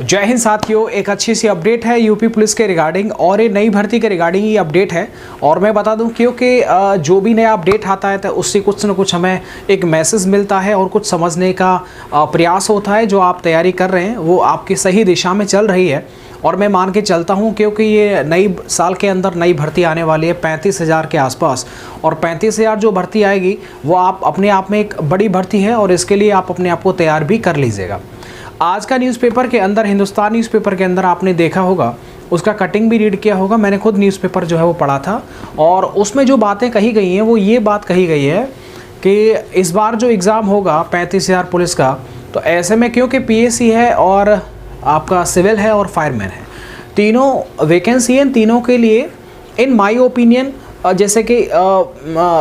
जय हिंद साथियों, एक अच्छी सी अपडेट है यूपी पुलिस के रिगार्डिंग और ये नई भर्ती के रिगार्डिंग ये अपडेट है। और मैं बता दूं क्योंकि जो भी नया अपडेट आता है तो उससे कुछ न कुछ हमें एक मैसेज मिलता है और कुछ समझने का प्रयास होता है। जो आप तैयारी कर रहे हैं वो आपकी सही दिशा में चल रही है और मैं मान के चलता हूं क्योंकि ये नई साल के अंदर नई भर्ती आने वाली है 35,000 के आसपास। और 35,000 जो भर्ती आएगी वो आप अपने आप में एक बड़ी भर्ती है और इसके लिए आप अपने आप को तैयार भी कर लीजिएगा। आज का न्यूज़पेपर के अंदर, हिंदुस्तान न्यूज़पेपर के अंदर आपने देखा होगा, उसका कटिंग भी रीड किया होगा। मैंने खुद न्यूज़पेपर जो है वो पढ़ा था और उसमें जो बातें कही गई हैं वो ये बात कही गई है कि इस बार जो एग्ज़ाम होगा 35,000 पुलिस का, तो ऐसे में क्योंकि पीएससी है और आपका सिविल है और फायरमैन है, तीनों वैकेंसी है। तीनों के लिए इन माई ओपिनियन जैसे कि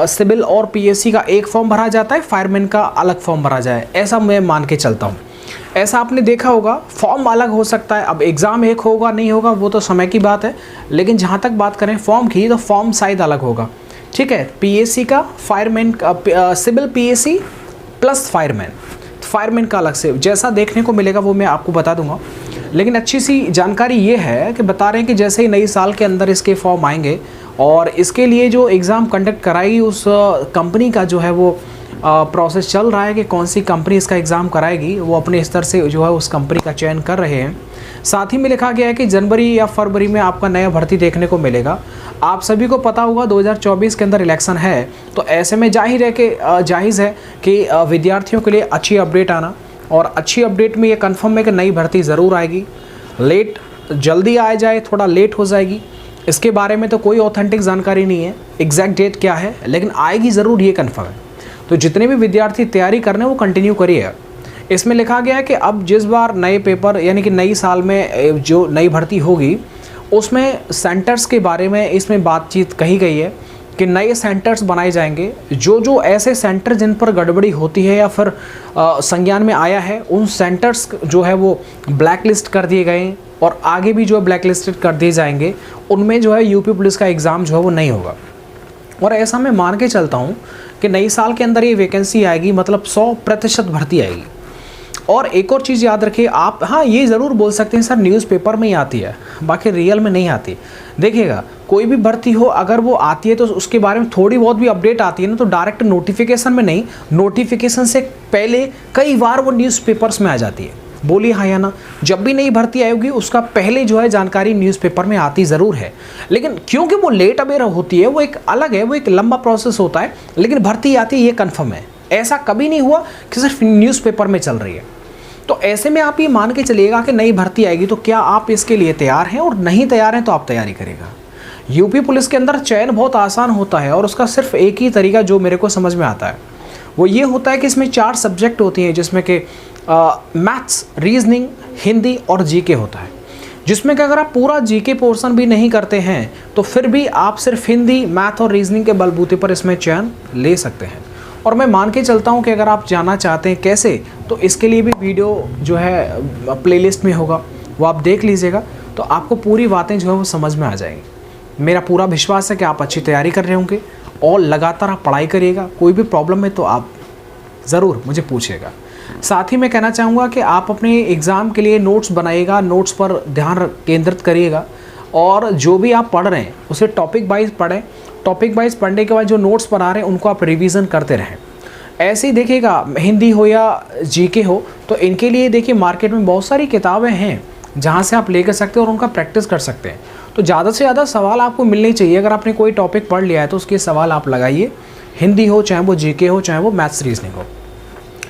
सिविल और पीएससी का एक फॉर्म भरा जाता है, फायरमैन का अलग फॉर्म भरा जाए, ऐसा मैं मान के चलता हूँ। ऐसा आपने देखा होगा, फॉर्म अलग हो सकता है। अब एग्ज़ाम एक होगा नहीं होगा वो तो समय की बात है, लेकिन जहाँ तक बात करें फॉर्म की तो फॉर्म शायद अलग होगा। ठीक है, पीएससी का, फायरमैन का, सिविल पीएससी प्लस फायरमैन का अलग से जैसा देखने को मिलेगा वो मैं आपको बता दूंगा। लेकिन अच्छी सी जानकारी ये है कि बता रहे हैं कि जैसे ही नई साल के अंदर इसके फॉर्म आएंगे और इसके लिए जो एग्ज़ाम कंडक्ट कराएगी उस कंपनी का जो है वो प्रोसेस चल रहा है कि कौन सी कंपनी इसका एग्ज़ाम कराएगी, वो अपने स्तर से जो है उस कंपनी का चयन कर रहे हैं। साथ ही में लिखा गया है कि जनवरी या फरवरी में आपका नया भर्ती देखने को मिलेगा। आप सभी को पता होगा 2024 के अंदर इलेक्शन है, तो ऐसे में जाहिर है कि विद्यार्थियों के लिए अच्छी अपडेट आना, और अच्छी अपडेट में ये कन्फर्म है कि नई भर्ती ज़रूर आएगी। लेट जल्दी आ जाए, थोड़ा लेट हो जाएगी, इसके बारे में तो कोई ऑथेंटिक जानकारी नहीं है, एग्जैक्ट डेट क्या है, लेकिन आएगी ज़रूर, ये कन्फर्म है। तो जितने भी विद्यार्थी तैयारी कर रहे हैं वो कंटिन्यू करिए। इसमें लिखा गया है कि अब जिस बार नए पेपर यानी कि नई साल में जो नई भर्ती होगी उसमें सेंटर्स के बारे में इसमें बातचीत कही गई है कि नए सेंटर्स बनाए जाएंगे। जो ऐसे सेंटर जिन पर गड़बड़ी होती है या फिर संज्ञान में आया है, उन सेंटर्स जो है वो ब्लैक लिस्ट कर दिए गए और आगे भी जो है ब्लैक लिस्टेड कर दिए जाएंगे। उनमें जो है यूपी पुलिस का एग्ज़ाम जो है वो नहीं होगा। और ऐसा मैं मान के चलता हूँ कि नई साल के अंदर ये वैकेंसी आएगी, मतलब 100% भर्ती आएगी। और एक और चीज़ याद रखिए आप, हाँ ये ज़रूर बोल सकते हैं सर न्यूज़पेपर में ही आती है, बाकी रियल में नहीं आती। देखिएगा, कोई भी भर्ती हो अगर वो आती है तो उसके बारे में थोड़ी बहुत भी अपडेट आती है ना, तो डायरेक्ट नोटिफिकेशन में नहीं, नोटिफिकेशन से पहले कई बार वो न्यूज़पेपर्स में आ जाती है। बोलिए हाँ या ना। जब भी नई भर्ती आएगी उसका पहले जो है जानकारी न्यूज़पेपर में आती ज़रूर है, लेकिन क्योंकि वो लेट अवेयर होती है, वो एक अलग है, वो एक लंबा प्रोसेस होता है, लेकिन भर्ती आती है ये कन्फर्म है। ऐसा कभी नहीं हुआ कि सिर्फ न्यूज़पेपर में चल रही है। तो ऐसे में आप ये मान के चलिएगा कि नई भर्ती आएगी, तो क्या आप इसके लिए तैयार हैं, और नहीं तैयार हैं तो आप तैयारी करेगा। यूपी पुलिस के अंदर चयन बहुत आसान होता है और उसका सिर्फ एक ही तरीका जो मेरे को समझ में आता है वो ये होता है कि इसमें 4 सब्जेक्ट होती हैं, जिसमें कि मैथ्स, रीजनिंग, हिंदी और जीके होता है। जिसमें कि अगर आप पूरा जीके पोर्शन भी नहीं करते हैं तो फिर भी आप सिर्फ हिंदी, मैथ और रीजनिंग के बलबूते पर इसमें चयन ले सकते हैं। और मैं मान के चलता हूं कि अगर आप जानना चाहते हैं कैसे, तो इसके लिए भी वीडियो जो है प्लेलिस्ट में होगा, वो आप देख लीजिएगा, तो आपको पूरी बातें जो है वो समझ में आ जाएंगी। मेरा पूरा विश्वास है कि आप अच्छी तैयारी कर रहे होंगे और लगातार आप पढ़ाई करिएगा। कोई भी प्रॉब्लम है तो आप ज़रूर मुझे पूछिएगा। साथ ही मैं कहना चाहूँगा कि आप अपने एग्ज़ाम के लिए नोट्स बनाइएगा, नोट्स पर ध्यान केंद्रित करिएगा और जो भी आप पढ़ रहे हैं उसे टॉपिक वाइज पढ़ें। टॉपिक वाइज पढ़ने के बाद जो नोट्स बना रहे हैं उनको आप रिवीजन करते रहें। ऐसे ही देखिएगा, हिंदी हो या जीके हो, तो इनके लिए देखिए मार्केट में बहुत सारी किताबें हैं जहाँ से आप लेकर सकते हैं और उनका प्रैक्टिस कर सकते हैं। तो ज़्यादा से ज़्यादा सवाल आपको मिलने चाहिए। अगर आपने कोई टॉपिक पढ़ लिया है तो उसके सवाल आप लगाइए, हिंदी हो, चाहे वो जीके हो, चाहे वो मैथ्स रीजनिंग हो,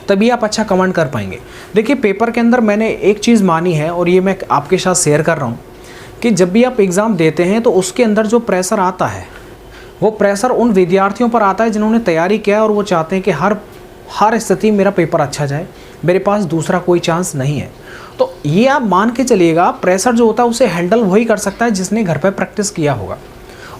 तभी आप अच्छा कमेंट कर पाएंगे। देखिए, पेपर के अंदर मैंने एक चीज़ मानी है और ये मैं आपके साथ शेयर कर रहा हूँ कि जब भी आप एग्ज़ाम देते हैं तो उसके अंदर जो प्रेशर आता है वो प्रेशर उन विद्यार्थियों पर आता है जिन्होंने तैयारी किया है और वो चाहते हैं कि हर स्थिति मेरा पेपर अच्छा जाए, मेरे पास दूसरा कोई चांस नहीं है। तो ये आप मान के चलिएगा, प्रेशर जो होता है उसे हैंडल वही कर सकता है जिसने घर पर प्रैक्टिस किया होगा।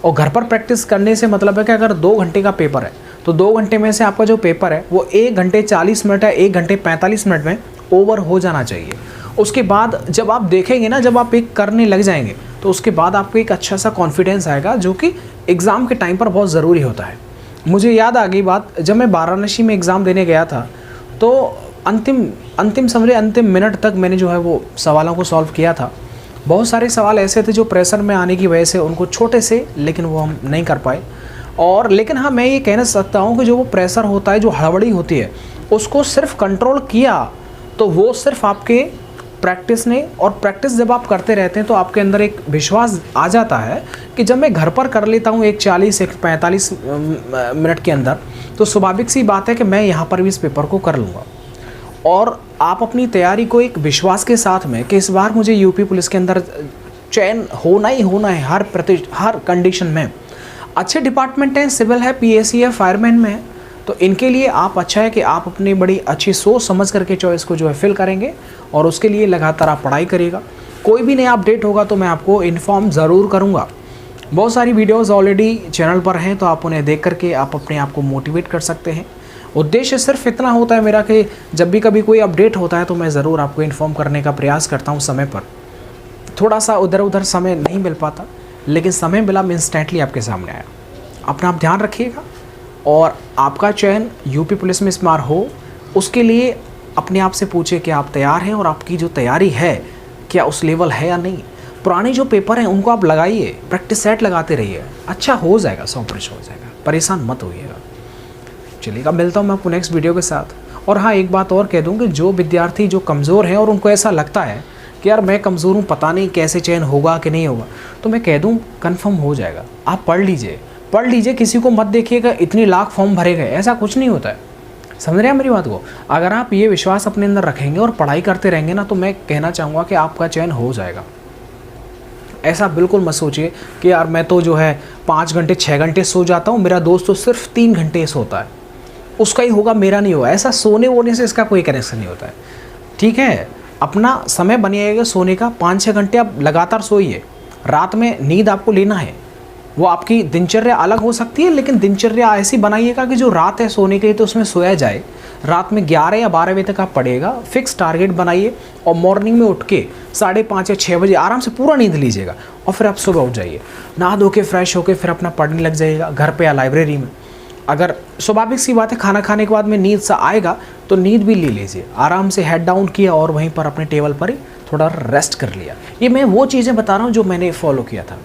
और घर पर प्रैक्टिस करने से मतलब है कि अगर 2 घंटे का पेपर है तो 2 घंटे में से आपका जो पेपर है वो 1 घंटे 40 मिनट या 1 घंटे 45 मिनट में ओवर हो जाना चाहिए। उसके बाद जब आप देखेंगे ना, जब आप एक करने लग जाएंगे तो उसके बाद आपको एक अच्छा सा कॉन्फिडेंस आएगा, जो कि एग्ज़ाम के टाइम पर बहुत ज़रूरी होता है। मुझे याद आ गई बात, जब मैं वाराणसी में एग्ज़ाम देने गया था तो अंतिम समझे अंतिम मिनट तक मैंने जो है वो सवालों को सॉल्व किया था। बहुत सारे सवाल ऐसे थे जो प्रेशर में आने की वजह से उनको छोटे से, लेकिन वो हम नहीं कर पाए। और लेकिन हाँ, मैं ये कहना सकता हूँ कि जो वो प्रेशर होता है, जो हड़बड़ी होती है, उसको सिर्फ कंट्रोल किया तो वो सिर्फ आपके प्रैक्टिस ने, और प्रैक्टिस जब आप करते रहते हैं तो आपके अंदर एक विश्वास आ जाता है कि जब मैं घर पर कर लेता हूँ एक 40-45 मिनट के अंदर, तो स्वाभाविक सी बात है कि मैं यहाँ पर भी इस पेपर को कर लूँगा। और आप अपनी तैयारी को एक विश्वास के साथ में कि इस बार मुझे यूपी पुलिस के अंदर चयन होना ही होना है, हर कंडीशन में। अच्छे डिपार्टमेंट हैं, सिविल है, पीएसी है, फायरमैन में है, तो इनके लिए आप अच्छा है कि आप अपनी बड़ी अच्छी सोच समझ करके चॉइस को जो है फिल करेंगे, और उसके लिए लगातार आप पढ़ाई करिएगा। कोई भी नया अपडेट होगा तो मैं आपको इन्फॉर्म ज़रूर करूँगा। बहुत सारी वीडियोस ऑलरेडी चैनल पर हैं, तो आप उन्हें देख करके आप अपने आप को मोटिवेट कर सकते हैं। उद्देश्य सिर्फ इतना होता है मेरा कि जब भी कभी कोई अपडेट होता है तो मैं ज़रूर आपको इन्फॉर्म करने का प्रयास करता हूँ समय पर। थोड़ा सा उधर उधर समय नहीं मिल पाता, लेकिन समय मिला, मैं इंस्टेंटली आपके सामने आया। अपना आप ध्यान रखिएगा, और आपका चयन यूपी पुलिस में इस बार हो, उसके लिए अपने आप से पूछिए कि आप तैयार हैं, और आपकी जो तैयारी है क्या उस लेवल है या नहीं। पुराने जो पेपर हैं उनको आप लगाइए, प्रैक्टिस सेट लगाते रहिए, अच्छा हो जाएगा, 100% हो जाएगा, परेशान मत होइएगा। चलिएगा, मिलता हूँ मैं आपको नेक्स्ट वीडियो के साथ। और हाँ, एक बात और कह दूँ कि जो विद्यार्थी जो कमज़ोर हैं और उनको ऐसा लगता है कि यार मैं कमज़ोर हूँ, पता नहीं कैसे चयन होगा कि नहीं होगा, तो मैं कह दूँ कन्फर्म हो जाएगा। आप पढ़ लीजिए, किसी को मत देखिएगा इतनी लाख फॉर्म भरे गए, ऐसा कुछ नहीं होता है। समझ रहे हैं मेरी बात को? अगर आप ये विश्वास अपने अंदर रखेंगे और पढ़ाई करते रहेंगे ना, तो मैं कहना चाहूँगा कि आपका चयन हो जाएगा। ऐसा बिल्कुल मत सोचिए कि यार मैं तो जो है 5 घंटे 6 घंटे सो जाता हूँ, मेरा दोस्त तो सिर्फ 3 घंटे सोता है, उसका ही होगा, मेरा नहीं होगा। ऐसा सोने वोने से इसका कोई कनेक्शन नहीं होता है, ठीक है? अपना समय बनिएगा सोने का, 5-6 घंटे आप लगातार सोइए। रात में नींद आपको लेना है, वो आपकी दिनचर्या अलग हो सकती है, लेकिन दिनचर्या ऐसी बनाइएगा कि जो रात है सोने के लिए तो उसमें सोया जाए। रात में 11 या 12 बजे तक आप पढ़िएगा, फिक्स टारगेट बनाइए, और मॉर्निंग में उठ के 5:30 या 6 बजे आराम से पूरा नींद लीजिएगा, और फिर आप सुबह उठ जाइए, नहा धो के फ्रेश होके फिर अपना पढ़ने लग जाइएगा, घर पे या लाइब्रेरी में। अगर स्वाभाविक सी बात है खाना खाने के बाद में नींद सा आएगा तो नींद भी ले लीजिए, आराम से हेड डाउन किया और वहीं पर अपने टेबल पर ही थोड़ा रेस्ट कर लिया। ये मैं वो चीज़ें बता रहा हूँ जो मैंने फॉलो किया था।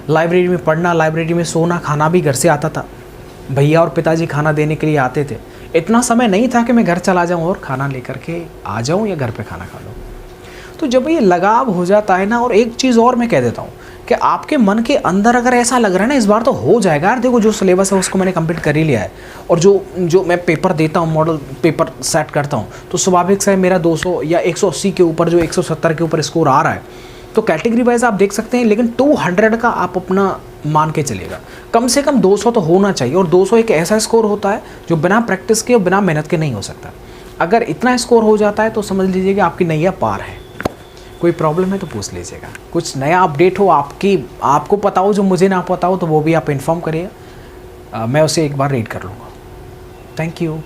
लाइब्रेरी में पढ़ना, लाइब्रेरी में सोना, खाना भी घर से आता था, भैया और पिताजी खाना देने के लिए आते थे। इतना समय नहीं था कि मैं घर चला जाऊँ और खाना लेकर के आ जाऊँ या घर पे खाना खा लूँ। तो जब ये लगाव हो जाता है ना, और एक चीज़ और मैं कह देता हूँ कि आपके मन के अंदर अगर ऐसा लग रहा है ना इस बार तो हो जाएगा यार, देखो जो सिलेबस है उसको मैंने कंप्लीट कर ही लिया है, और जो मैं पेपर देता हूँ, मॉडल पेपर सेट करता हूँ, तो स्वाभाविक से मेरा 200 या 180 के ऊपर, जो 170 के ऊपर स्कोर आ रहा है, तो कैटेगरी वाइज आप देख सकते हैं, लेकिन 200 का आप अपना मान के चलिएगा, कम से कम 200 तो होना चाहिए। और 200 एक ऐसा स्कोर होता है जो बिना प्रैक्टिस के और बिना मेहनत के नहीं हो सकता। अगर इतना स्कोर हो जाता है तो समझ लीजिए कि आपकी नैया पार है। कोई प्रॉब्लम है तो पूछ लीजिएगा, कुछ नया अपडेट हो आपको पता हो, जो मुझे ना पता हो, तो वो भी आप इन्फॉर्म करिए, मैं उसे एक बार रीड कर लूँगा। Thank you.